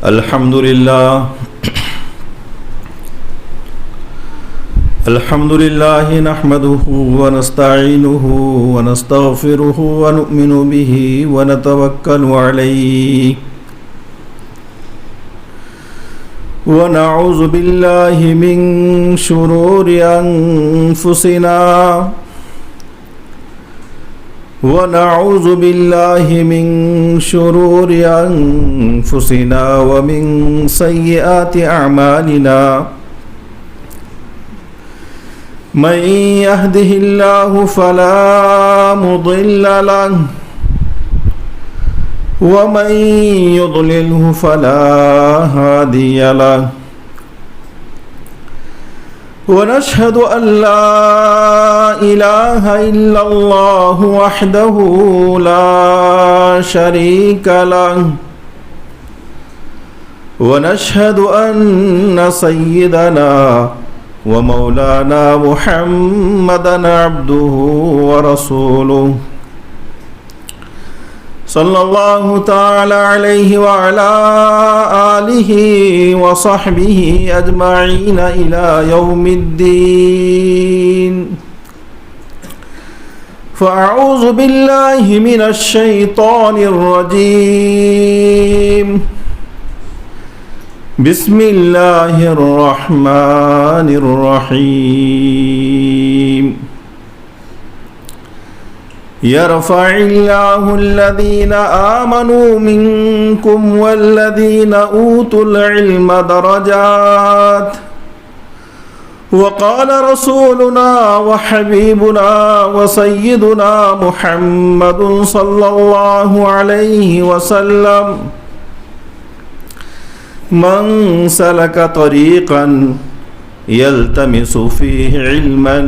الحمد لله نحمده ونستعينه ونستغفره ونؤمن به ونتوكل عليه ونعوذ بالله من شرور أنفسنا ونعوذ بالله من شرور أنفسنا ومن سيئات أعمالنا من يهده الله فلا مضل له ومن يضلله فلا هادي له ونشهد أن لا إله إلا الله وحده لا شريك له ونشهد أن سيدنا ومولانا محمدا عبده ورسوله صلى الله تعالى عليه وعلى آله وصحبه أجمعين إلى يوم الدين فأعوذ بالله من الشيطان الرجيم بسم الله الرحمن الرحيم يرفع الله الذين آمنوا منكم والذين أوتوا العلم درجات وقال رسولنا وحبيبنا وسيدنا محمد صلى الله عليه وسلم من سلك طريقا يلتمس فيه علما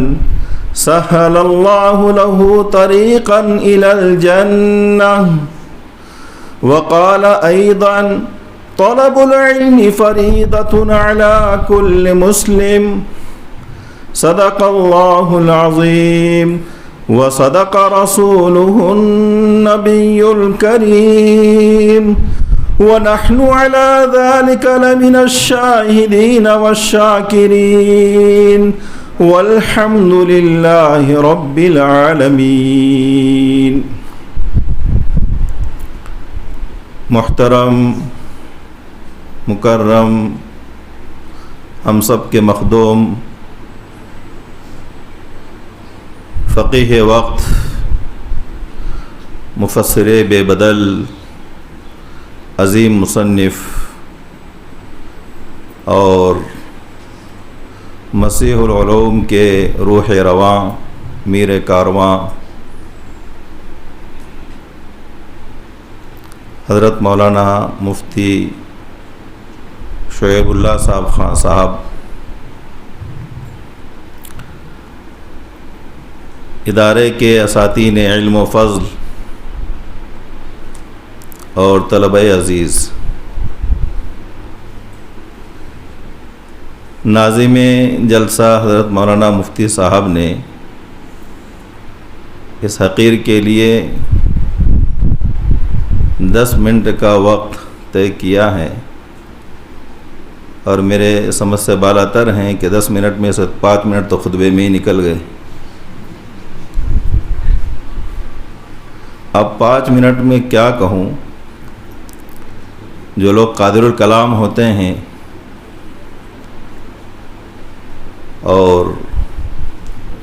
سهل الله له طريقا إلى الجنة وقال أيضا طلب العلم فريضة على كل مسلم صدق الله العظيم وصدق رسوله النبي الكريم ونحن على ذلك لمن الشاهدين والشاكرين والحمد لله رب العالمين. محترم مکرم ہم سب کے مخدوم فقیہ وقت مفسر بے بدل عظیم مصنف اور مسیح العلوم کے روح رواں میر کارواں حضرت مولانا مفتی شعیب اللہ صاحب خان صاحب، ادارے کے اساتین علم و فضل اور طلبہ عزیز، ناظم جلسہ حضرت مولانا مفتی صاحب نے اس حقیر کے لیے 10 منٹ کا وقت طے کیا ہے اور میرے سمجھ سے بالا تر ہیں کہ 10 منٹ میں سے 5 منٹ تو خطبے میں ہی نکل گئے. اب 5 منٹ میں کیا کہوں؟ جو لوگ قادر الکلام ہوتے ہیں اور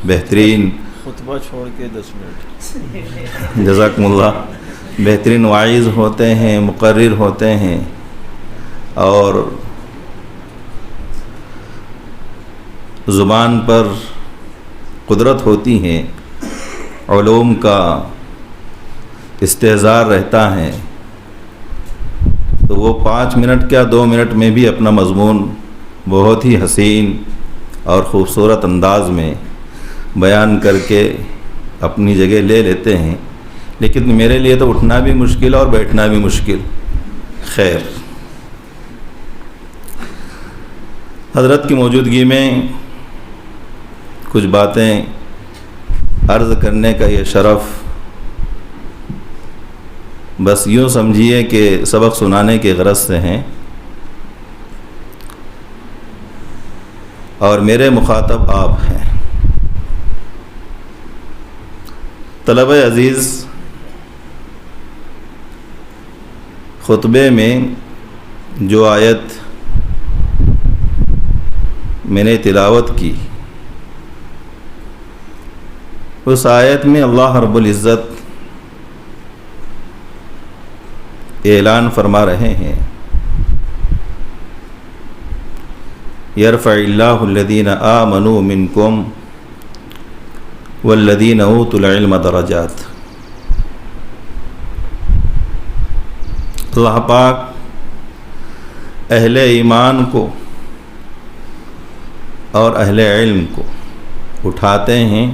بہترین خطبہ چھوڑ کے 10 منٹ جزاکم اللہ، بہترین واعظ ہوتے ہیں، مقرر ہوتے ہیں اور زبان پر قدرت ہوتی ہے، علوم کا استحضار رہتا ہے، تو وہ 5 منٹ کیا 2 منٹ میں بھی اپنا مضمون بہت ہی حسین اور خوبصورت انداز میں بیان کر کے اپنی جگہ لے لیتے ہیں. لیکن میرے لیے تو اٹھنا بھی مشکل اور بیٹھنا بھی مشکل. خیر، حضرت کی موجودگی میں کچھ باتیں عرض کرنے کا یہ شرف بس یوں سمجھیے کہ سبق سنانے کے غرض سے ہیں. اور میرے مخاطب آپ ہیں۔ طلبہ عزیز، خطبے میں جو آیت میں نے تلاوت کی، اس آیت میں اللہ رب العزت اعلان فرما رہے ہیں، یرفع اللہ الذین آمنوا منکم والذین اوتوا العلم درجات۔ اللہ پاک اہل ایمان کو اور اہل علم کو اٹھاتے ہیں،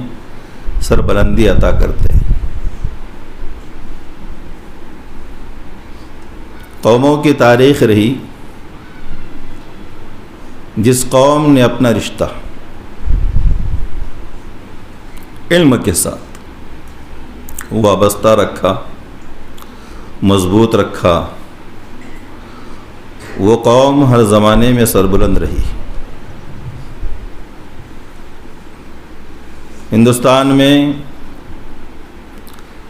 سربلندی عطا کرتے ہیں۔ قوموں کی تاریخ رہی، جس قوم نے اپنا رشتہ علم کے ساتھ وابستہ رکھا، مضبوط رکھا، وہ قوم ہر زمانے میں سربلند رہی۔ ہندوستان میں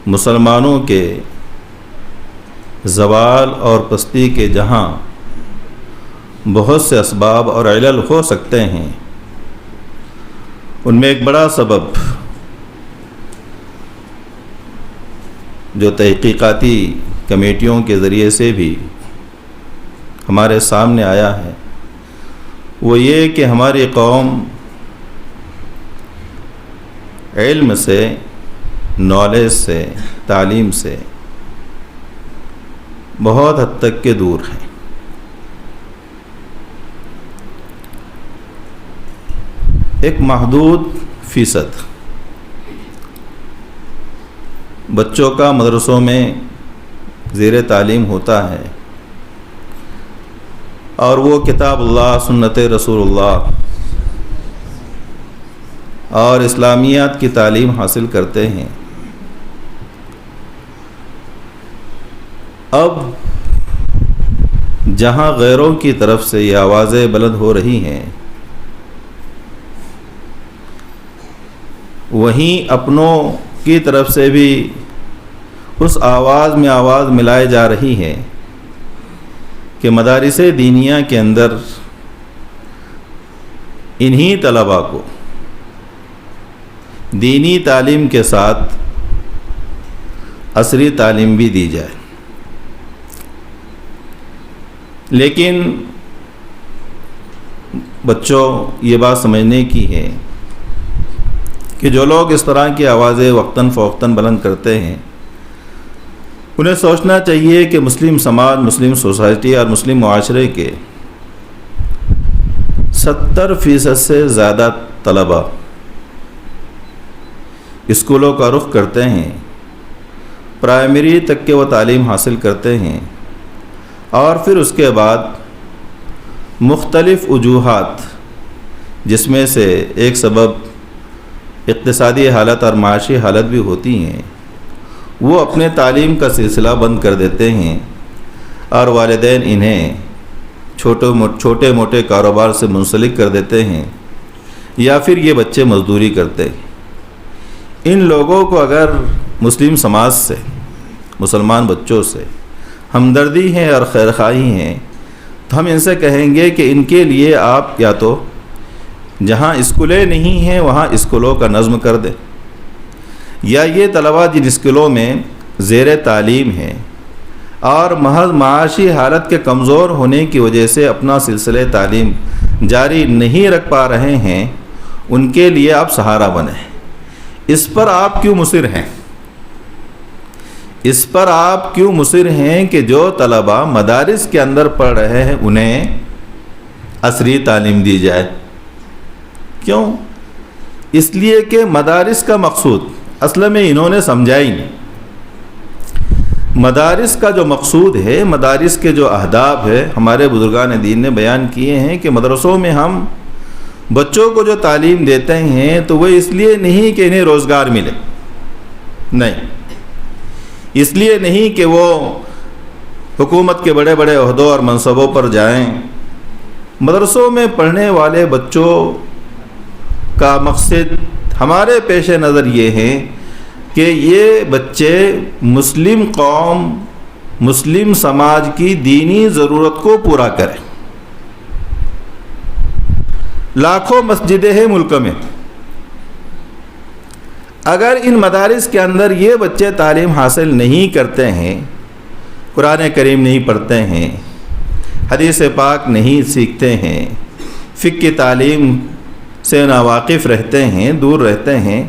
مسلمانوں کے زوال اور پستی کے جہاں بہت سے اسباب اور علل ہو سکتے ہیں، ان میں ایک بڑا سبب جو تحقیقاتی کمیٹیوں کے ذریعے سے بھی ہمارے سامنے آیا ہے، وہ یہ کہ ہماری قوم علم سے، نالج سے، تعلیم سے بہت حد تک کے دور ہے۔ ایک محدود فیصد بچوں کا مدرسوں میں زیر تعلیم ہوتا ہے، اور وہ کتاب اللہ، سنت رسول اللہ اور اسلامیات کی تعلیم حاصل کرتے ہیں۔ اب جہاں غیروں کی طرف سے یہ آوازیں بلند ہو رہی ہیں، وہیں اپنوں کی طرف سے بھی اس آواز میں آواز ملائے جا رہی ہے کہ مدارس دینیہ کے اندر انہی طلباء کو دینی تعلیم کے ساتھ عصری تعلیم بھی دی جائے۔ لیکن بچوں، یہ بات سمجھنے کی ہے کہ جو لوگ اس طرح کی آوازیں وقتاً فوقتاً بلند کرتے ہیں، انہیں سوچنا چاہیے کہ مسلم سماج، مسلم سوسائٹی اور مسلم معاشرے کے 70% سے زیادہ طلباء اسکولوں کا رخ کرتے ہیں، پرائمری تک کے وہ تعلیم حاصل کرتے ہیں، اور پھر اس کے بعد مختلف وجوہات، جس میں سے ایک سبب اقتصادی حالت اور معاشی حالت بھی ہوتی ہیں، وہ اپنے تعلیم کا سلسلہ بند کر دیتے ہیں، اور والدین انہیں چھوٹے موٹے کاروبار سے منسلک کر دیتے ہیں، یا پھر یہ بچے مزدوری کرتے ہیں۔ ان لوگوں کو اگر مسلم سماج سے، مسلمان بچوں سے ہمدردی ہے اور خیرخواہی ہے، تو ہم ان سے کہیں گے کہ ان کے لیے آپ یا تو جہاں اسکولیں نہیں ہیں وہاں اسکولوں کا نظم کر دیں، یا یہ طلباء جن اسکولوں میں زیر تعلیم ہیں اور محض معاشی حالت کے کمزور ہونے کی وجہ سے اپنا سلسلہ تعلیم جاری نہیں رکھ پا رہے ہیں، ان کے لیے آپ سہارا بنیں۔ اس پر آپ کیوں مصر ہیں؟ اس پر آپ کیوں مصر ہیں کہ جو طلباء مدارس کے اندر پڑھ رہے ہیں انہیں عصری تعلیم دی جائے؟ کیوں؟ اس لیے کہ مدارس کا مقصود اصل میں انہوں نے سمجھا ہی نہیں۔ مدارس کا جو مقصود ہے، مدارس کے جو اہداف ہے، ہمارے بزرگان دین نے بیان کیے ہیں کہ مدرسوں میں ہم بچوں کو جو تعلیم دیتے ہیں تو وہ اس لیے نہیں کہ انہیں روزگار ملے، نہیں، اس لیے نہیں کہ وہ حکومت کے بڑے بڑے عہدوں اور منصبوں پر جائیں۔ مدرسوں میں پڑھنے والے بچوں کا مقصد ہمارے پیش نظر یہ ہے کہ یہ بچے مسلم قوم، مسلم سماج کی دینی ضرورت کو پورا کریں۔ لاکھوں مسجدیں ہیں ملک میں، اگر ان مدارس کے اندر یہ بچے تعلیم حاصل نہیں کرتے ہیں، قرآن کریم نہیں پڑھتے ہیں، حدیث پاک نہیں سیکھتے ہیں، فقہ کی تعلیم سے ناواقف رہتے ہیں، دور رہتے ہیں،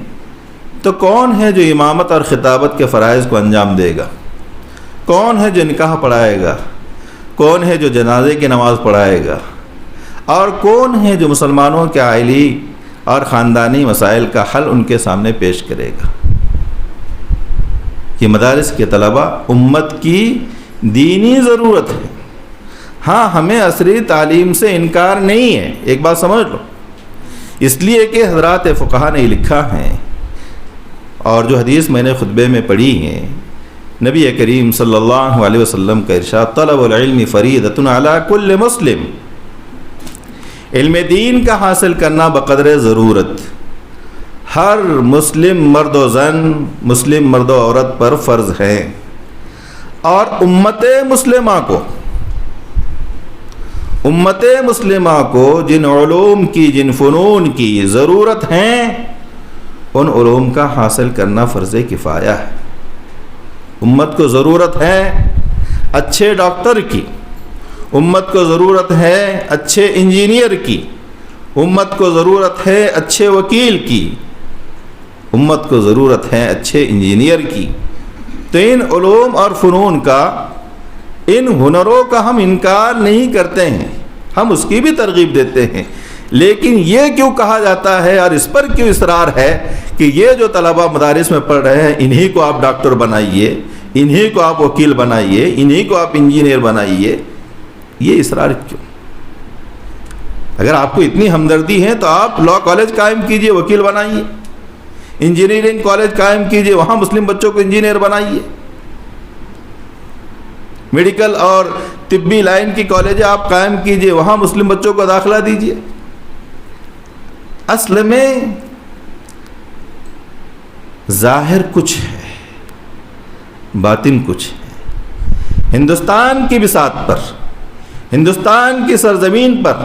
تو کون ہے جو امامت اور خطابت کے فرائض کو انجام دے گا؟ کون ہے جو نکاح پڑھائے گا؟ کون ہے جو جنازے کی نماز پڑھائے گا؟ اور کون ہے جو مسلمانوں کے عائلی اور خاندانی مسائل کا حل ان کے سامنے پیش کرے گا؟ یہ مدارس کے طلباء امت کی دینی ضرورت ہے۔ ہاں، ہمیں عصری تعلیم سے انکار نہیں ہے، ایک بات سمجھ لو، اس لیے کہ حضرات فقہا نے لکھا ہے، اور جو حدیث میں نے خطبے میں پڑھی ہے، نبی کریم صلی اللہ علیہ وسلم کا ارشاد طلب العلم فریضۃ علی کل مسلم، علم دین کا حاصل کرنا بقدر ضرورت ہر مسلم مرد و زن، مسلم مرد و عورت پر فرض ہے۔ اور امت مسلمہ کو جن علوم کی، جن فنون کی ضرورت ہیں، ان علوم کا حاصل کرنا فرض کفایہ ہے۔ امت کو ضرورت ہے اچھے ڈاکٹر کی، امت کو ضرورت ہے اچھے انجینئر کی، امت کو ضرورت ہے اچھے وکیل کی، امت کو ضرورت ہے اچھے انجینئر کی۔ تو ان علوم اور فنون کا، ان ہنروں کا ہم انکار نہیں کرتے ہیں، ہم اس کی بھی ترغیب دیتے ہیں، لیکن یہ کیوں کہا جاتا ہے اور اس پر کیوں اصرار ہے کہ یہ جو طلبہ مدارس میں پڑھ رہے ہیں انہی کو آپ ڈاکٹر بنائیے، انہی کو آپ وکیل بنائیے، انہی کو آپ انجینئر بنائیے؟ یہ اصرار کیوں؟ اگر آپ کو اتنی ہمدردی ہے تو آپ لاء کالج قائم کیجئے، وکیل بنائیے، انجینئرنگ کالج قائم کیجئے، وہاں مسلم بچوں کو انجینئر بنائیے، میڈیکل اور طبی لائن کی کالج آپ قائم کیجئے، وہاں مسلم بچوں کو داخلہ دیجئے۔ اصل میں ظاہر کچھ ہے، باطن کچھ ہے۔ ہندوستان کی بساط پر، ہندوستان کی سرزمین پر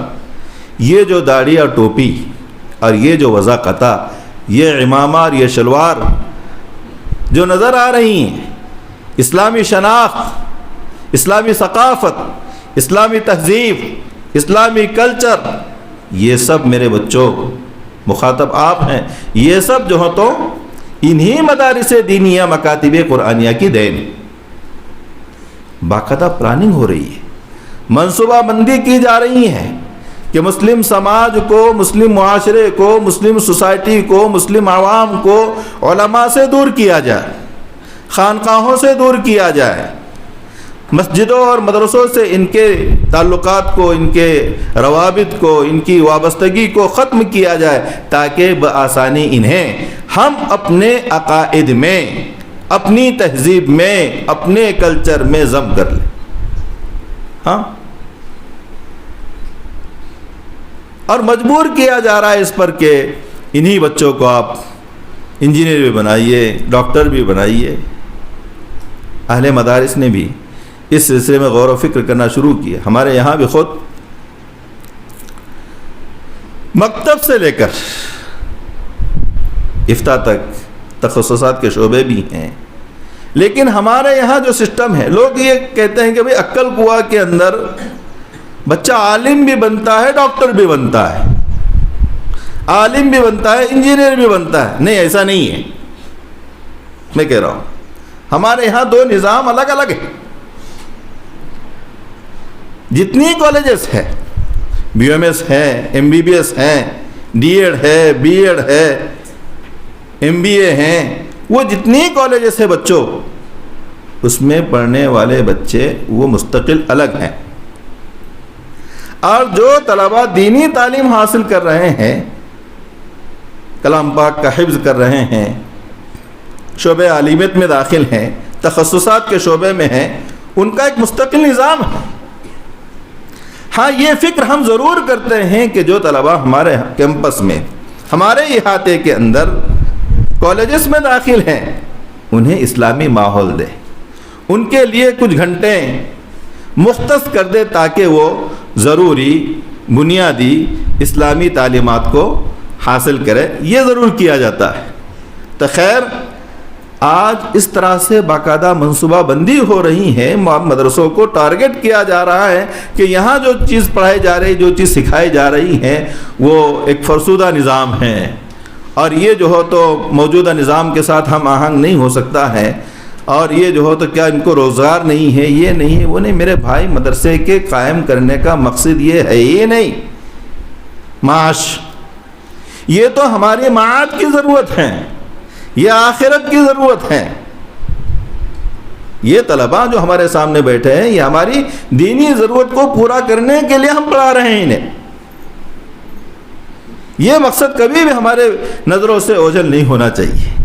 یہ جو داڑھی اور ٹوپی اور یہ جو وضاقتہ، یہ عمامہ اور یہ شلوار جو نظر آ رہی ہیں، اسلامی شناخت، اسلامی ثقافت، اسلامی تہذیب، اسلامی کلچر، یہ سب میرے بچوں، مخاطب آپ ہیں، یہ سب جو ہو تو انہی مدارس دینیہ مکاتب قرآنیہ کی دین۔ باقاعدہ پلاننگ ہو رہی ہے، منصوبہ بندی کی جا رہی ہے کہ مسلم سماج کو، مسلم معاشرے کو، مسلم سوسائٹی کو، مسلم عوام کو علماء سے دور کیا جائے، خانقاہوں سے دور کیا جائے، مسجدوں اور مدرسوں سے ان کے تعلقات کو، ان کے روابط کو، ان کی وابستگی کو ختم کیا جائے، تاکہ بآسانی انہیں ہم اپنے عقائد میں، اپنی تہذیب میں، اپنے کلچر میں ضم کر لیں۔ ہاں، اور مجبور کیا جا رہا ہے اس پر کہ انہی بچوں کو آپ انجینئر بھی بنائیے، ڈاکٹر بھی بنائیے۔ اہل مدارس نے بھی اس سلسلے میں غور و فکر کرنا شروع کیا۔ ہمارے یہاں بھی خود مکتب سے لے کر افتاء تک تخصصات کے شعبے بھی ہیں، لیکن ہمارے یہاں جو سسٹم ہے، لوگ یہ کہتے ہیں کہ بھئی عقل کنواں کے اندر بچہ عالم بھی بنتا ہے، ڈاکٹر بھی بنتا ہے، عالم بھی بنتا ہے، انجینئر بھی بنتا ہے۔ نہیں، ایسا نہیں ہے، میں کہہ رہا ہوں ہمارے یہاں دو نظام الگ الگ ہیں۔ جتنی کالجز ہے، بی ایم ایس ہے، ایم بی بی ایس ہیں، ڈی ایڈ ہے، بی ایڈ ہے، ایم بی اے ہیں، وہ جتنی کالجز ہے بچوں، اس میں پڑھنے والے بچے وہ مستقل الگ ہیں، اور جو طلباء دینی تعلیم حاصل کر رہے ہیں، کلام پاک کا حفظ کر رہے ہیں، شعبہ عالمیت میں داخل ہیں، تخصصات کے شعبے میں ہیں، ان کا ایک مستقل نظام ہے۔ ہاں، یہ فکر ہم ضرور کرتے ہیں کہ جو طلباء ہمارے کیمپس میں ہمارے احاطے کے اندر کالجز میں داخل ہیں، انہیں اسلامی ماحول دے، ان کے لیے کچھ گھنٹے مختص کر دے تاکہ وہ ضروری بنیادی اسلامی تعلیمات کو حاصل کرے۔ یہ ضرور کیا جاتا ہے۔ تو خیر، آج اس طرح سے باقاعدہ منصوبہ بندی ہو رہی ہے، مدرسوں کو ٹارگٹ کیا جا رہا ہے کہ یہاں جو چیز پڑھائی جا رہی، جو چیز سکھائی جا رہی ہے، وہ ایک فرسودہ نظام ہے، اور یہ جو ہو تو موجودہ نظام کے ساتھ ہم آہنگ نہیں ہو سکتا ہے، اور یہ جو ہو تو کیا ان کو روزگار نہیں ہے، یہ نہیں ہے، وہ نہیں۔ میرے بھائی، مدرسے کے قائم کرنے کا مقصد یہ ہے ہی نہیں معاش، یہ تو ہماری معاد کی ضرورت ہے، یہ آخرت کی ضرورت ہے۔ یہ طلباء جو ہمارے سامنے بیٹھے ہیں، یہ ہماری دینی ضرورت کو پورا کرنے کے لیے ہم پڑھا رہے ہیں انہیں۔ یہ مقصد کبھی بھی ہمارے نظروں سے اوجھل نہیں ہونا چاہیے۔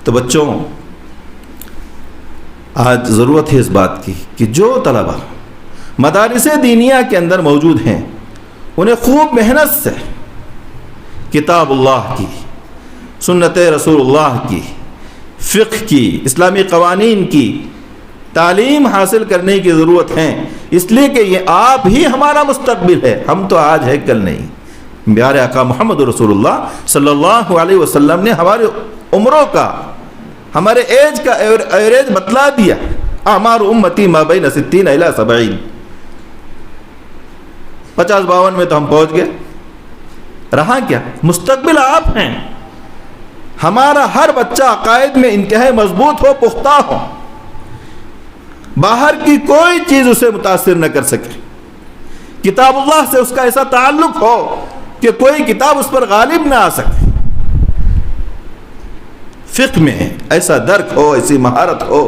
تو بچوں، آج ضرورت ہے اس بات کی کہ جو طلباء مدارس دینیہ کے اندر موجود ہیں، انہیں خوب محنت سے کتاب اللہ کی، سنت رسول اللہ کی، فقہ کی، اسلامی قوانین کی تعلیم حاصل کرنے کی ضرورت ہے، اس لیے کہ یہ آپ ہی ہمارا مستقبل ہے۔ ہم تو آج ہے، کل نہیں۔ پیارے آقا محمد رسول اللہ صلی اللہ علیہ وسلم نے ہمارے عمروں کا، ہمارے ایج کا ایوریج بتلا دیا۔ اعمار امتی ما بین 60 الی 70، 50-52 میں تو ہم پہنچ گئے۔ رہا کیا؟ مستقبل آپ ہیں۔ ہمارا ہر بچہ عقائد میں انتہائی مضبوط ہو، پختہ ہو، باہر کی کوئی چیز اسے متاثر نہ کر سکے، کتاب اللہ سے اس کا ایسا تعلق ہو کہ کوئی کتاب اس پر غالب نہ آ سکے، فقہ میں ایسا درک ہو، ایسی مہارت ہو،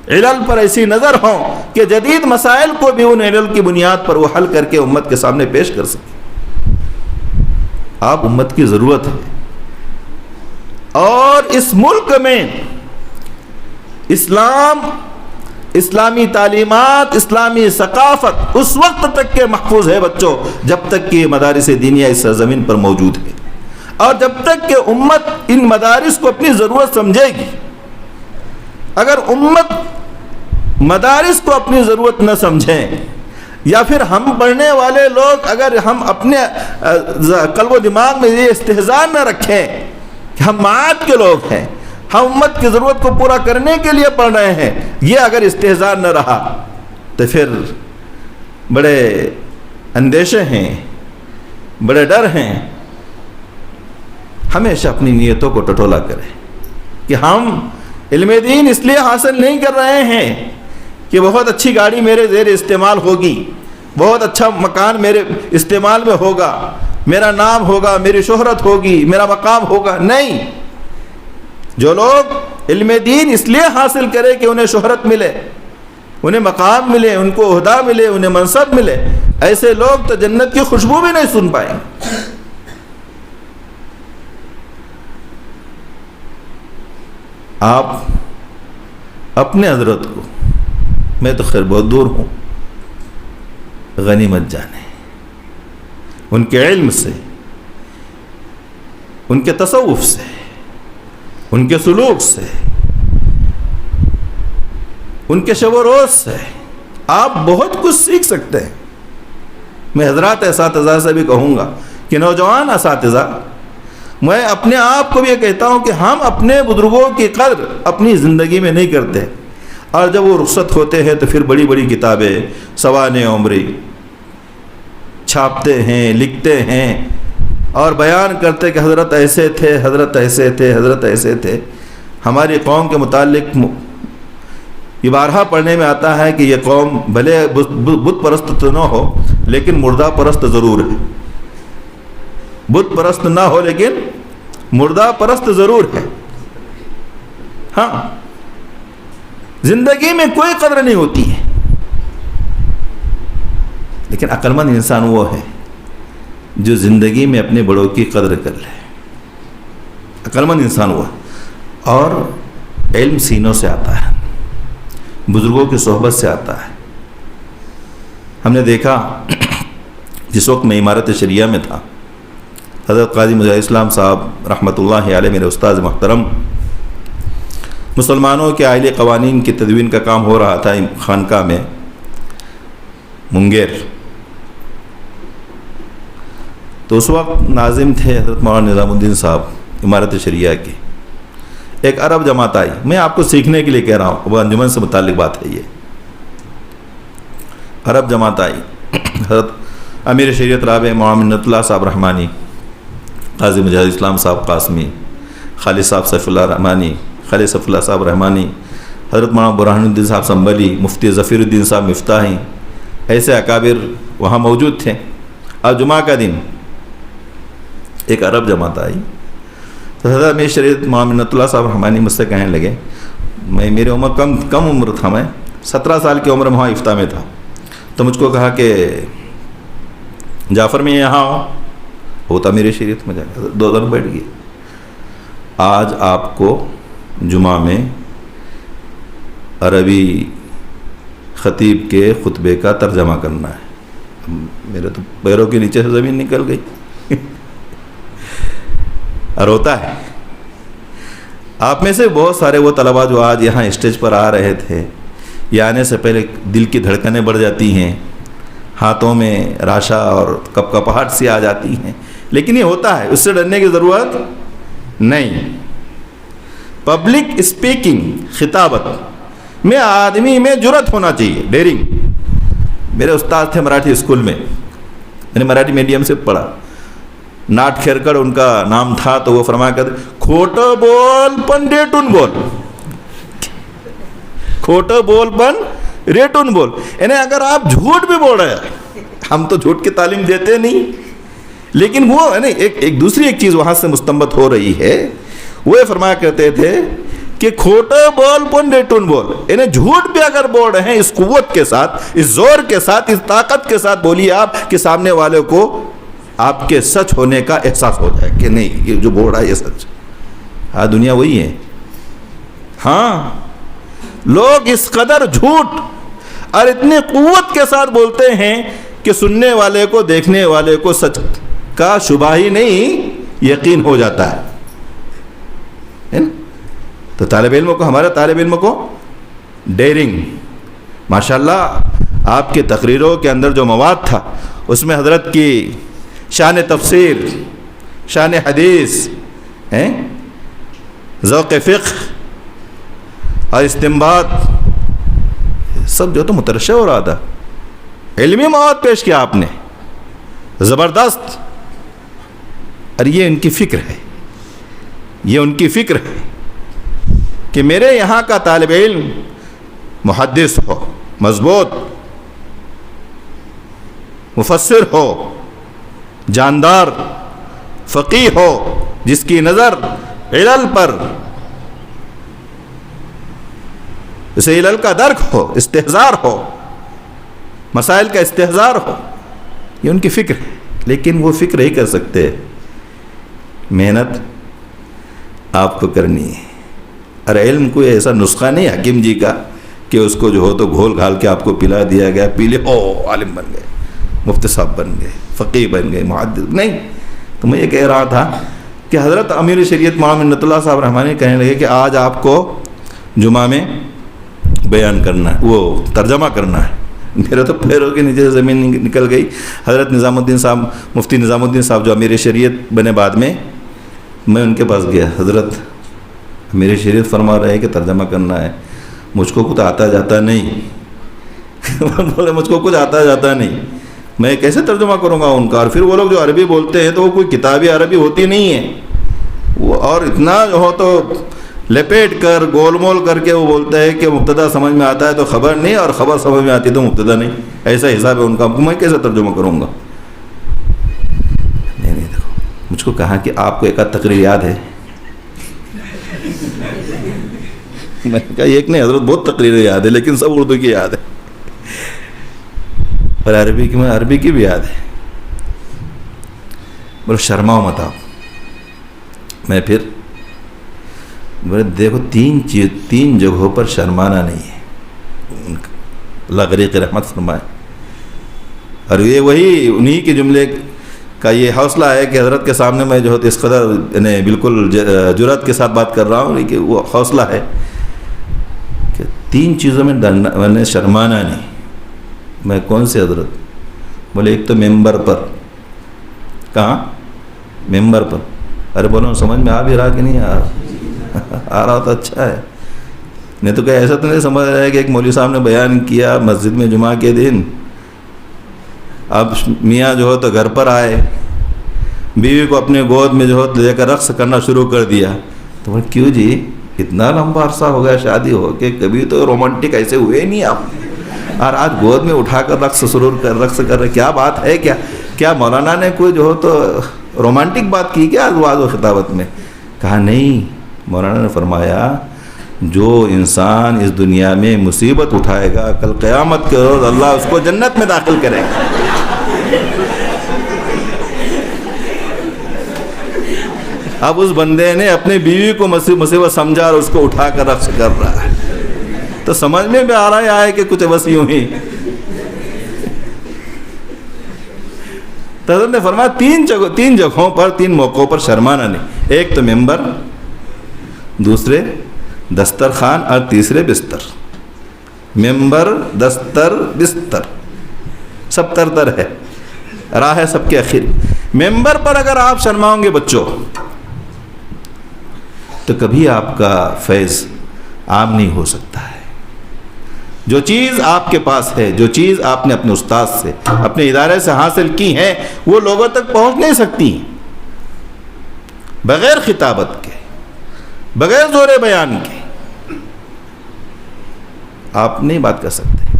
علل پر ایسی نظر ہو کہ جدید مسائل کو بھی ان علل کی بنیاد پر وہ حل کر کے امت کے سامنے پیش کر سکے۔ آپ امت کی ضرورت ہے، اور اس ملک میں اسلامی تعلیمات، اسلامی ثقافت اس وقت تک کے محفوظ ہے بچوں جب تک کہ مدارس دینیہ اس سرزمین پر موجود ہے، اور جب تک کہ امت ان مدارس کو اپنی ضرورت سمجھے گی۔ اگر امت مدارس کو اپنی ضرورت نہ سمجھیں، یا پھر ہم پڑھنے والے لوگ اگر ہم اپنے قلب و دماغ میں یہ استحضار نہ رکھیں کہ ہم معاد کے لوگ ہیں، ہم امت کی ضرورت کو پورا کرنے کے لیے پڑھ رہے ہیں، یہ اگر استحضار نہ رہا تو پھر بڑے اندیشے ہیں، بڑے ڈر ہیں۔ ہمیشہ اپنی نیتوں کو ٹٹولا کریں کہ ہم علم دین اس لیے حاصل نہیں کر رہے ہیں کہ بہت اچھی گاڑی میرے زیر استعمال ہوگی، بہت اچھا مکان میرے استعمال میں ہوگا، میرا نام ہوگا، میری شہرت ہوگی، میرا مقام ہوگا۔ نہیں، جو لوگ علم دین اس لیے حاصل کرے کہ انہیں شہرت ملے، انہیں مقام ملے، ان کو عہدہ ملے، انہیں منصب ملے، ایسے لوگ تو جنت کی خوشبو بھی نہیں سن پائیں۔ آپ اپنے حضرت کو، میں تو خیر بہت دور ہوں، غنیمت جانے، ان کے علم سے، ان کے تصوف سے، ان کے سلوک سے، ان کے شب و روز سے آپ بہت کچھ سیکھ سکتے ہیں۔ میں حضرات اساتذہ سے بھی کہوں گا کہ نوجوان اساتذہ، میں اپنے آپ کو بھی یہ کہتا ہوں کہ ہم اپنے بزرگوں کی قدر اپنی زندگی میں نہیں کرتے، اور جب وہ رخصت ہوتے ہیں تو پھر بڑی بڑی کتابیں سوانح عمری چھاپتے ہیں، لکھتے ہیں، اور بیان کرتے کہ حضرت ایسے تھے، حضرت ایسے تھے، حضرت ایسے تھے۔ ہماری قوم کے متعلق یہ بارہا پڑھنے میں آتا ہے کہ یہ قوم بھلے بت پرست تو نہ ہو لیکن مردہ پرست ضرور ہے، بت پرست نہ ہو لیکن مردہ پرست ضرور ہے۔ ہاں، زندگی میں کوئی قدر نہیں ہوتی ہے، لیکن عقل مند انسان وہ ہے جو زندگی میں اپنے بڑوں کی قدر کر لے۔ عقل مند انسان وہ ہے، اور علم سینوں سے آتا ہے، بزرگوں کی صحبت سے آتا ہے۔ ہم نے دیکھا جس وقت میں عمارت شریعہ میں تھا، حضرت قاضی مظہر اسلام صاحب رحمۃ اللہ علیہ میرے استاد محترم، مسلمانوں کے آئلی قوانین کی تدوین کا کام ہو رہا تھا خانقاہ میں منگیر، تو اس وقت ناظم تھے حضرت مولانا نظام الدین صاحب امارت شریعہ کی۔ ایک عرب جماعت آئی، میں آپ کو سیکھنے کے لیے کہہ رہا ہوں، وہ انجمن سے متعلق بات ہے، یہ عرب جماعت آئی، حضرت امیر شریعت رابع مولانا منت اللہ صاحب رحمانی، قاضی مجاہد اسلام صاحب قاسمی، خالد صاحب سیف اللہ رحمانی، خالد سیف اللہ صاحب رحمانی، حضرت مولانا برہان الدین صاحب سنبھلی، مفتی ظفیر الدین صاحب مفتاحی، ایسے اکابر وہاں موجود تھے۔ اب جمعہ کا دن ایک عرب جماعت آئی، تو حضرت امیر شریعت مولانا منت اللہ صاحب رحمانی مجھ سے کہنے لگے، میری عمر کم عمر تھا، میں 17 سال کی عمر میں وہاں افتاح میں تھا، تو مجھ کو کہا کہ جعفر میں یہاں ہوں، ہوتا میرے شریعت میں جا کے 2 دن بیٹھ گئے، آج آپ کو جمعہ میں عربی خطیب کے خطبے کا ترجمہ کرنا ہے۔ میرے تو پیروں کے نیچے سے زمین نکل گئی۔ اور ہوتا ہے، آپ میں سے بہت سارے وہ طلباء جو آج یہاں اسٹیج پر آ رہے تھے، یہ آنے سے پہلے دل کی دھڑکنیں بڑھ جاتی ہیں، ہاتھوں میں راشا اور کپکپاہٹ سی آ جاتی ہیں، لیکن یہ ہوتا ہے، اس سے ڈرنے کی ضرورت نہیں۔ پبلک اسپیکنگ، خطابت میں آدمی میں جرأت ہونا چاہیے، ڈیرنگ۔ میرے استاد تھے مراٹھی اسکول میں، میں نے مراٹھی میڈیم سے پڑھا، ناٹ کھیرکڑ ان کا نام تھا، تو وہ فرمایا کرتے کھوٹا بول پن ریٹون بول، کھوٹا بول پن ریٹون بول، یعنی اگر آپ جھوٹ بھی بول رہے ہیں، ہم تو جھوٹ کی تعلیم دیتے نہیں، لیکن وہ ہے نا ایک دوسری ایک چیز وہاں سے مستنبت ہو رہی ہے، وہ فرمایا کرتے تھے کہ کھوٹا بول پن ریٹون بول، یعنی جھوٹ بھی اگر بول رہے ہیں اس قوت کے ساتھ، اس زور کے ساتھ، اس طاقت کے ساتھ بولیے آپ کہ سامنے والے کو آپ کے سچ ہونے کا احساس ہو جائے کہ نہیں یہ جو بول رہا ہے یہ سچ۔ ہاں دنیا وہی ہے، ہاں لوگ اس قدر جھوٹ اور اتنی قوت کے ساتھ بولتے ہیں کہ سننے والے کو، دیکھنے والے کو سچ کا شبہ ہی نہیں یقین ہو جاتا ہے نا؟ تو طالب علم کو، ہمارے طالب علم کو ڈیرنگ، ماشاءاللہ آپ کی تقریروں کے اندر جو مواد تھا اس میں حضرت کی شان تفسیر، شان حدیث، ذوق فقہ اور استنباط سب جو تو مترشح ہو رہا تھا، علمی مواد پیش کیا آپ نے زبردست۔ اور یہ ان کی فکر ہے، یہ ان کی فکر ہے کہ میرے یہاں کا طالب علم محدث ہو، مضبوط مفسر ہو، جاندار فقیہ ہو، جس کی نظر علل پر، اسے علل کا درک ہو، استحضار ہو، مسائل کا استحضار ہو، یہ ان کی فکر ہے۔ لیکن وہ فکر ہی کر سکتے، محنت آپ کو کرنی ہے۔ اور علم کوئی ایسا نسخہ نہیں حکیم جی کا کہ اس کو جو ہو تو گھول گھال کے آپ کو پلا دیا گیا، پی لے او عالم بن گئے، مفتی صاحب بن گئے، فقیہ بن گئے، محدث نہیں۔ تو میں یہ کہہ رہا تھا کہ حضرت امیر شریعت مولانا منت اللہ صاحب رحمانی کہنے لگے کہ آج آپ کو جمعہ میں بیان کرنا ہے، وہ ترجمہ کرنا ہے۔ میرے تو پیروں کے نیچے سے زمین نکل گئی۔ حضرت نظام الدین صاحب، مفتی نظام الدین صاحب جو امیر شریعت بنے بعد میں ان کے پاس گیا، حضرت امیر شریعت فرما رہے کہ ترجمہ کرنا ہے، مجھ کو کچھ آتا جاتا نہیں۔ بولے مجھ کو کچھ آتا جاتا نہیں، میں کیسے ترجمہ کروں گا ان کا؟ اور پھر وہ لوگ جو عربی بولتے ہیں تو وہ کوئی کتابی عربی ہوتی نہیں ہے، وہ اور اتنا جو ہو تو لپیٹ کر گول مول کر کے وہ بولتا ہے کہ مبتدا سمجھ میں آتا ہے تو خبر نہیں، اور خبر سمجھ میں آتی تو مبتدا نہیں، ایسا حساب ہے ان کا۔ میں کیسے ترجمہ کروں گا؟ نہیں دیکھو، مجھ کو کہا کہ آپ کو ایک آدھ تقریر یاد ہے؟ میں نے کہا ایک نہیں حضرت، بہت تقریریں یاد ہے، لیکن سب اردو کی یاد ہے، اور عربی کی بھی یاد ہے۔ بولے شرماؤ مت آپ۔ میں پھر بولے دیکھو تین جگہوں پر شرمانا نہیں ہے، اللہ غریق رحمت فرمائے۔ اور یہ وہی انہی کے جملے کا یہ حوصلہ ہے کہ حضرت کے سامنے میں جو ہے اس قدر یعنی بالکل جرأت کے ساتھ بات کر رہا ہوں، لیکن وہ حوصلہ ہے کہ 3 چیزوں میں ڈرنا، میں نے شرمانا نہیں۔ میں کون سے حضرت؟ بولے ایک تو ممبر پر۔ کہاں؟ ممبر پر۔ ارے بولو سمجھ میں آ بھی رہا کہ نہیں آ رہا تو اچھا ہے، نہیں تو کہ ایسا تو نہیں سمجھ رہا ہے کہ ایک مولوی صاحب نے بیان کیا مسجد میں جمعہ کے دن، اب میاں جو ہے تو گھر پر آئے، بیوی کو اپنے گود میں جو ہے لے کر رقص کرنا شروع کر دیا، تو بولے کیوں جی اتنا لمبا عرصہ ہو گیا شادی ہو کے، کبھی تو رومانٹک ایسے ہوئے نہیں آپ، اور آج گود میں اٹھا کر رقص کر رہے، کیا بات ہے؟ کیا مولانا نے کوئی جو ہو تو رومانٹک بات کی کیا ازواج و خطابت میں؟ کہا نہیں، مولانا نے فرمایا جو انسان اس دنیا میں مصیبت اٹھائے گا کل قیامت کے روز اللہ اس کو جنت میں داخل کرے گا۔ اب اس بندے نے اپنے بیوی کو مصیبت سمجھا اور اس کو اٹھا کر رقص کر رہا ہے، تو سمجھ میں بھی آ رہا ہے کہ کچھ بس یوں ہی۔ تو حضرت نے فرمایا 3 جگہوں پر 3 موقعوں پر شرمانا نہیں، ایک تو ممبر، دوسرے دسترخوان، اور تیسرے بستر۔ ممبر، دستر، بستر، سب تر ہے، راہ ہے سب کے آخر۔ ممبر پر اگر آپ شرماؤں گے بچوں تو کبھی آپ کا فیض عام نہیں ہو سکتا ہے۔ جو چیز آپ کے پاس ہے، جو چیز آپ نے اپنے استاد سے، اپنے ادارے سے حاصل کی ہے، وہ لوگوں تک پہنچ نہیں سکتی بغیر خطابت کے، بغیر زور بیان کے آپ نہیں بات کر سکتے۔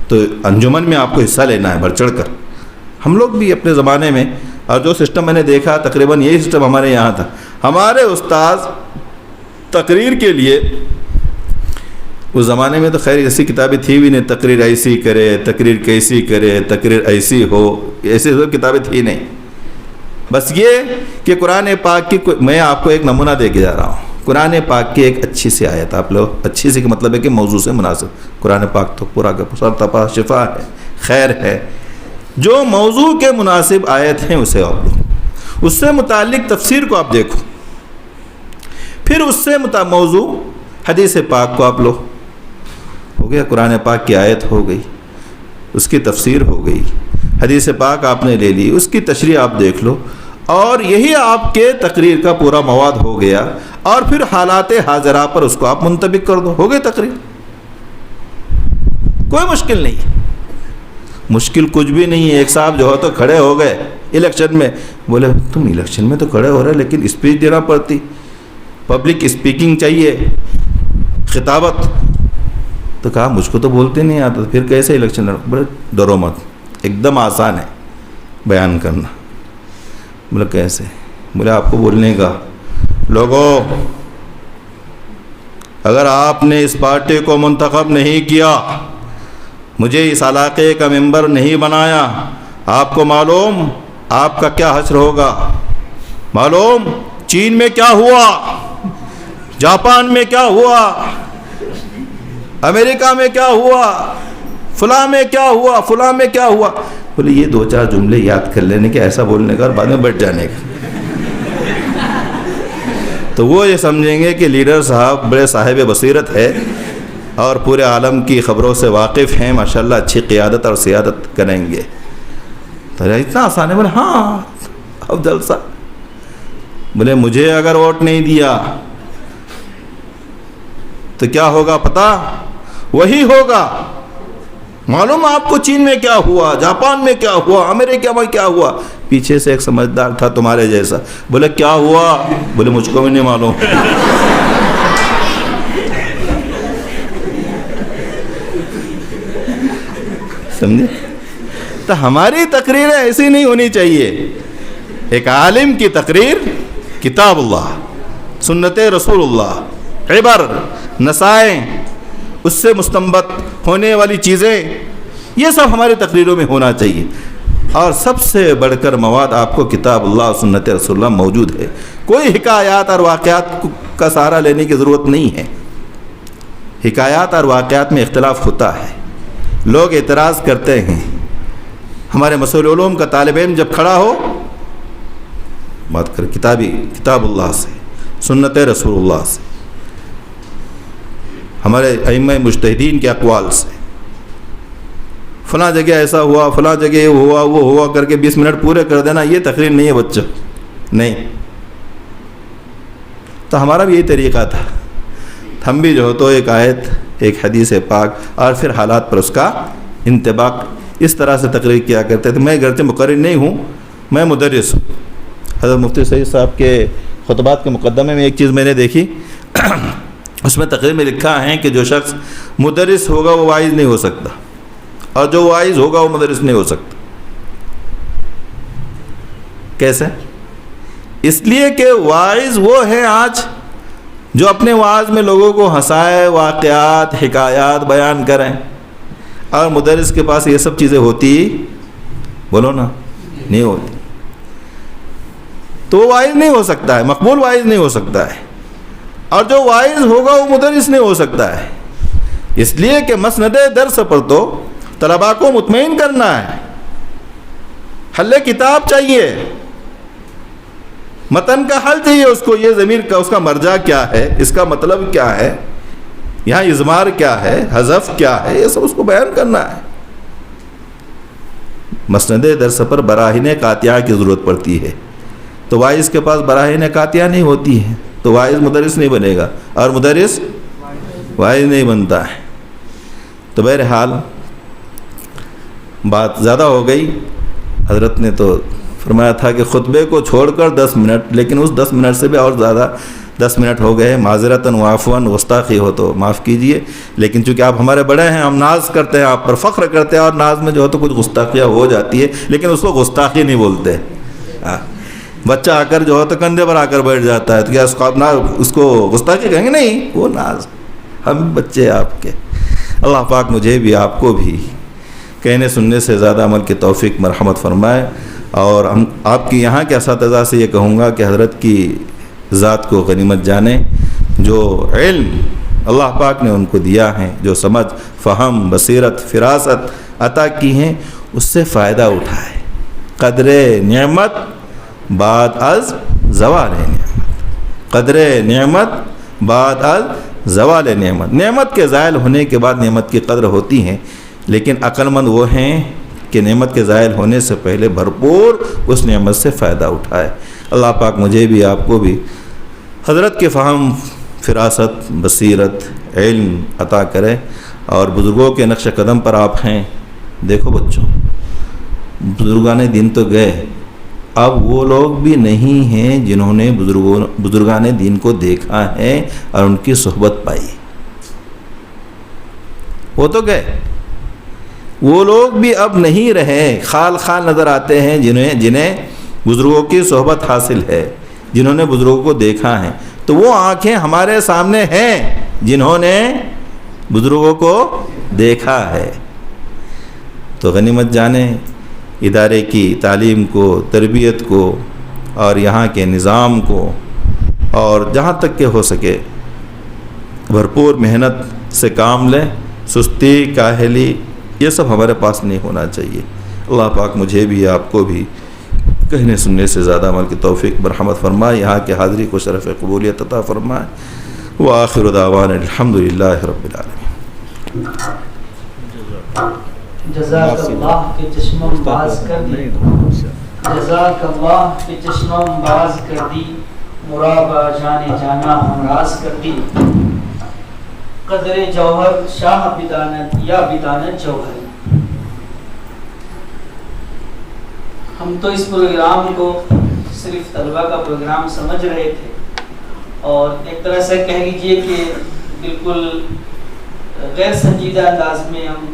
تو انجمن میں آپ کو حصہ لینا ہے بڑھ چڑھ کر۔ ہم لوگ بھی اپنے زمانے میں، اور جو سسٹم میں نے دیکھا تقریباً یہی سسٹم ہمارے یہاں تھا، ہمارے استاذ تقریر کے لیے، اس زمانے میں تو خیر ایسی کتابیں تھی بھی نہیں، تقریر ایسی کرے، تقریر کیسی کرے، تقریر ایسی ہو، ایسی کتابیں تھی نہیں۔ بس یہ کہ قرآن پاک کی، میں آپ کو ایک نمونہ دے کے جا رہا ہوں، قرآن پاک کی ایک اچھی سی آیت، آپ لوگ اچھی سی کا مطلب ہے کہ موضوع سے مناسب، قرآن پاک تو پورا کا پورا تپا شفا ہے، خیر ہے، جو موضوع کے مناسب آیت ہیں اسے آپ لو، اس سے متعلق تفسیر کو آپ دیکھو، پھر اس سے موضوع حدیث پاک کو آپ لو، ہو گیا قرآن پاک کی آیت ہو گئی، اس کی تفسیر ہو گئی، حدیث پاک آپ نے لے لی، اس کی تشریح آپ دیکھ لو، اور یہی آپ کے تقریر کا پورا مواد ہو گیا، اور پھر حالات حاضرہ پر اس کو آپ منطبق کر دو، ہو گئی تقریر۔ کوئی مشکل نہیں، مشکل کچھ بھی نہیں ہے۔ ایک صاحب جو ہو تو کھڑے ہو گئے الیکشن میں، بولے تم الیکشن میں تو کھڑے ہو رہے لیکن اسپیچ دینا پڑتی، پبلک اسپیکنگ چاہیے، خطابت، تو کہا مجھ کو تو بولتے نہیں آتا، پھر کیسے الیکشن لڑ؟ بولے ڈرو مت، ایک دم آسان ہے بیان کرنا۔ بولے کیسے؟ بولے آپ کو بولنے کا، لوگوں اگر آپ نے اس پارٹی کو منتخب نہیں کیا، مجھے اس علاقے کا ممبر نہیں بنایا، آپ کو معلوم آپ کا کیا حشر ہوگا؟ معلوم چین میں کیا ہوا، جاپان میں کیا ہوا، امریکہ میں کیا ہوا، فلاں میں کیا ہوا، فلاں میں کیا ہوا۔ بولے یہ 2-4 جملے یاد کر لینے کے، ایسا بولنے کا اور بعد میں بیٹھ جانے کا، تو وہ یہ سمجھیں گے کہ لیڈر صاحب بڑے صاحب بصیرت ہے اور پورے عالم کی خبروں سے واقف ہیں، ماشاءاللہ اچھی قیادت اور سیادت کریں گے۔ تو اتنا آسان ہے؟ بولے ہاں اب جلسہ۔ بولے مجھے اگر ووٹ نہیں دیا تو کیا ہوگا پتہ؟ وہی ہوگا۔ معلوم آپ کو چین میں کیا ہوا، جاپان میں کیا ہوا، امریکہ میں کیا ہوا۔ پیچھے سے ایک سمجھدار تھا تمہارے جیسا، بولے کیا ہوا؟ بولے مجھ کو بھی نہیں معلوم۔ سمجھے؟ تو ہماری تقریریں ایسی نہیں ہونی چاہیے۔ ایک عالم کی تقریر کتاب اللہ، سنت رسول اللہ، عبر، نصائح، اس سے مستنبط ہونے والی چیزیں، یہ سب ہماری تقریروں میں ہونا چاہیے۔ اور سب سے بڑھ کر مواد آپ کو کتاب اللہ اور سنت رسول اللہ موجود ہے، کوئی حکایات اور واقعات کا سہارا لینے کی ضرورت نہیں ہے۔ حکایات اور واقعات میں اختلاف ہوتا ہے، لوگ اعتراض کرتے ہیں، ہمارے مسائل علوم کا طالب علم جب کھڑا ہو بات کر کتاب اللہ سے، سنت رسول اللہ سے، ہمارے ائمہ مجتہدین کے اقوال سے، فلاں جگہ ایسا ہوا، فلاں جگہ ہوا، وہ ہوا کر کے 20 منٹ پورے کر دینا، یہ تقریر نہیں ہے بچوں، نہیں۔ تو ہمارا بھی یہی طریقہ تھا، ہم بھی جو ہو تو ایک آیت، ایک حدیث پاک اور پھر حالات پر اس کا انطباق، اس طرح سے تقریر کیا کرتے تھے۔ میں گرچہ مقرر نہیں ہوں، میں مدرس ہوں۔ حضرت مفتی سعید صاحب کے خطبات کے مقدمے میں ایک چیز میں نے دیکھی، اس میں تقریر میں لکھا ہے کہ جو شخص مدرس ہوگا وہ واعظ نہیں ہو سکتا، اور جو واعظ ہوگا وہ مدرس نہیں ہو سکتا۔ کیسے؟ اس لیے کہ واعظ وہ ہے آج جو اپنے وعظ میں لوگوں کو ہنسائے، واقعات، حکایات بیان کریں، اور مدرس کے پاس یہ سب چیزیں ہوتی، بولو نا، نہیں ہوتی، تو وہ واعظ نہیں ہو سکتا ہے، مقبول واعظ نہیں ہو سکتا ہے، اور جو واعظ ہوگا وہ مدرس نہیں ہو سکتا ہے۔ اس لیے کہ مسند درس پر تو طلباء کو مطمئن کرنا ہے، حل کتاب چاہیے، متن کا حل چاہیے اس کو، یہ ضمیر کا اس کا مرجع کیا ہے، اس کا مطلب کیا ہے، یہاں اضمار کیا ہے، حذف کیا ہے، یہ سب اس کو بیان کرنا ہے۔ مسند درس پر براہین قاطعہ کی ضرورت پڑتی ہے، تو واعظ کے پاس براہین قاطعہ نہیں ہوتی ہے، تو واعظ مدرس نہیں بنے گا، اور مدرس واعظ نہیں بنتا ہے۔ تو بہرحال بات زیادہ ہو گئی، حضرت نے تو فرمایا تھا کہ خطبے کو چھوڑ کر 10 منٹ، لیکن اس 10 منٹ سے بھی اور زیادہ 10 منٹ ہو گئے، معذرتاً وعفواً گستاخی ہو تو معاف کیجئے، لیکن چونکہ آپ ہمارے بڑے ہیں، ہم ناز کرتے ہیں، آپ پر فخر کرتے ہیں، اور ناز میں جو ہے تو کچھ گستاخیاں ہو جاتی ہے، لیکن اس کو گستاخی نہیں بولتے۔ بچہ آ کر جو ہے تو کندھے پر آ کر بیٹھ جاتا ہے، تو کیا اس کو گستاخی کہیں گے؟ نہیں، وہ ناز، ہم بچے آپ کے۔ اللہ پاک مجھے بھی آپ کو بھی کہنے سننے سے زیادہ عمل کی توفیق مرحمت فرمائے، اور ہم آپ کی یہاں کے اساتذہ سے یہ کہوں گا کہ حضرت کی ذات کو غنیمت جانیں، جو علم اللہ پاک نے ان کو دیا ہے، جو سمجھ، فہم، بصیرت، فراست عطا کی ہیں، اس سے فائدہ اٹھائے۔ قدر نعمت بعد از زوال نعمت، قدر نعمت بعد از زوال نعمت، نعمت کے زائل ہونے کے بعد نعمت کی قدر ہوتی ہے، لیکن عقل مند وہ ہیں کہ نعمت کے زائل ہونے سے پہلے بھرپور اس نعمت سے فائدہ اٹھائے۔ اللہ پاک مجھے بھی آپ کو بھی حضرت کے فہم، فراست، بصیرت، علم عطا کرے، اور بزرگوں کے نقش قدم پر آپ ہیں۔ دیکھو بچوں، بزرگان دین تو گئے، اب وہ لوگ بھی نہیں ہیں جنہوں نے بزرگان دین کو دیکھا ہے اور ان کی صحبت پائی، وہ تو گئے، وہ لوگ بھی اب نہیں رہے، خال خال نظر آتے ہیں جنہیں بزرگوں کی صحبت حاصل ہے، جنہوں نے بزرگوں کو دیکھا ہے، تو وہ آنکھیں ہمارے سامنے ہیں جنہوں نے بزرگوں کو دیکھا ہے۔ تو غنیمت جانیں ادارے کی تعلیم کو، تربیت کو، اور یہاں کے نظام کو، اور جہاں تک کہ ہو سکے بھرپور محنت سے کام لیں، سستی، کاہلی، یہ سب ہمارے پاس نہیں ہونا چاہیے۔ اللہ پاک مجھے بھی آپ کو بھی کہنے سننے سے زیادہ عمل کی توفیق مرحمت فرمائے، یہاں کی حاضری کو شرف قبولیت عطا فرمائے۔ وآخر دعوانا الحمدللہ رب العالمین۔ جزاک اللہ کے چشمم باز کر دی، جزاک اللہ کے چشمم باز کر دی، مرابع جانے جانا ہم راز کر دی، قدر جوہر شاہ بدانت یا بدانت جوہر۔ ہم تو اس پروگرام کو صرف طلبہ کا پروگرام سمجھ رہے تھے، اور ایک طرح سے کہہ لیجئے کہ بالکل غیر سنجیدہ انداز میں ہم